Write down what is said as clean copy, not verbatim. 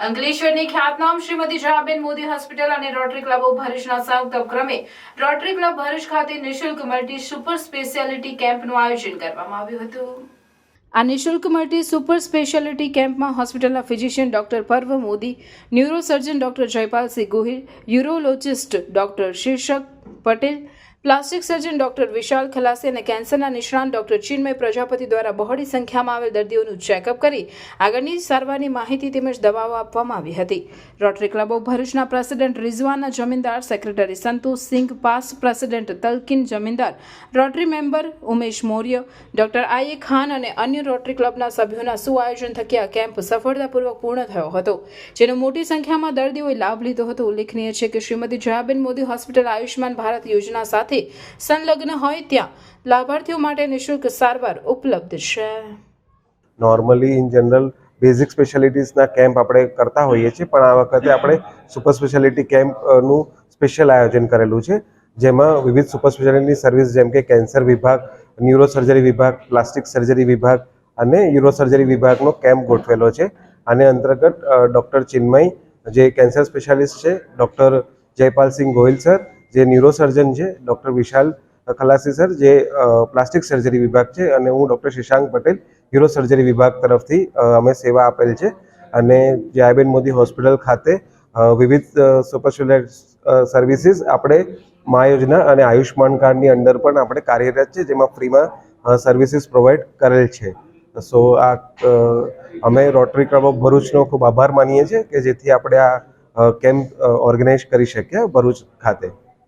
અંકલેશ્વરની ખ્યાતનામ શ્રીમતી જયાબેન મોદી હોસ્પિટલ અને rotary club of ભરૂચના સંયુક્ત ઉપક્રમે રોટરી ક્લબ ભરૂચ ખાતે નિઃશુલ્ક મલ્ટી સુપર સ્પેશિયાલિટી કેમ્પનું આયોજન કરવામાં આવ્યું હતું। આ નિઃશુલ્ક મલ્ટી સુપર સ્પેશિયાલિટી કેમ્પમાં હોસ્પિટલના ફિઝિશિયન ડોક્ટર પર્વ Modi, neurosurgeon doctor Jaypalsinh Gohil, urologist doctor શીર્ષક પટેલ, પ્લાસ્ટિક સર્જન ડોક્ટર વિશાલ ખલાસી અને કેન્સરના નિષ્ણાત ડોક્ટર ચિન્મય પ્રજાપતિ દ્વારા બહોળી સંખ્યામાં આવેલ દર્દીઓનું ચેકઅપ કરી આગળની સારવારની માહિતી તેમજ દવાઓ આપવામાં આવી હતી। રોટરી ક્લબ ઓફ ભરૂચના president Rizwana Zamindar, secretary Santosh Singh, past president Talkin Zamindar, rotary member Umesh Maurya, doctor I ખાન અને અન્ય રોટરી ક્લબના સભ્યોના સુઆયોજન થકી આ કેમ્પ સફળતાપૂર્વક પૂર્ણ થયો હતો, જેનો મોટી સંખ્યામાં દર્દીઓએ લાભ લીધો હતો। ઉલ્લેખનીય છે કે શ્રીમતી જયાબેન મોદી હોસ્પિટલ આયુષ્માન ભારત યોજના સાથે સંલગ્ન હોય ત્યાં લાભાર્થીઓ માટે નિઃશુલ્ક સારવાર ઉપલબ્ધ છે। નોર્મલી ઇન જનરલ બેઝિક સ્પેશિયાલિટીઝના કેમ્પ આપણે કરતા હોઈએ છીએ, પણ આ વખતે આપણે સુપર સ્પેશિયાલિટી કેમ્પનું સ્પેશિયલ આયોજન કરેલું છે, જેમાં વિવિધ સુપર સ્પેશિયાલિટી સર્વિસ જેમ કે કેન્સર વિભાગ, ન્યુરોસર્જરી વિભાગ, પ્લાસ્ટિક સર્જરી વિભાગ અને યુરોસર્જરી વિભાગનો કેમ્પ ગોઠવેલો છે। આને અંતર્ગત ડૉક્ટર ચિન્મય જે કેન્સર સ્પેશિયાલિસ્ટ છે, ડૉક્ટર જયપાલસિંહ ગોહિલ સર જે ન્યુરોસર્જન છે, ડૉક્ટર વિશાલ ખલાસી સર જે પ્લાસ્ટિક સર્જરી વિભાગ છે અને હું ડૉક્ટર શશાંક પટેલ યુરોસર્જરી વિભાગ તરફથી અમે સેવા આપેલ છે। અને જયાબેન મોદી હોસ્પિટલ ખાતે વિવિધ સુપર સ્પેશિયાલિટી સર્વિસીસ આપણે મા યોજના અને આયુષ્માન કાર્ડની અંડર પણ આપણે કાર્યરત છે, જેમાં ફ્રીમાં સર્વિસીસ પ્રોવાઈડ કરેલ છે। સો આ અમે રોટરી ક્લબ ઓફ ભરૂચનો ખૂબ આભાર માનીએ છીએ કે જેથી આપણે આ કેમ્પ ઓર્ગેનાઇઝ કરી શક્યા ભરૂચ ખાતે।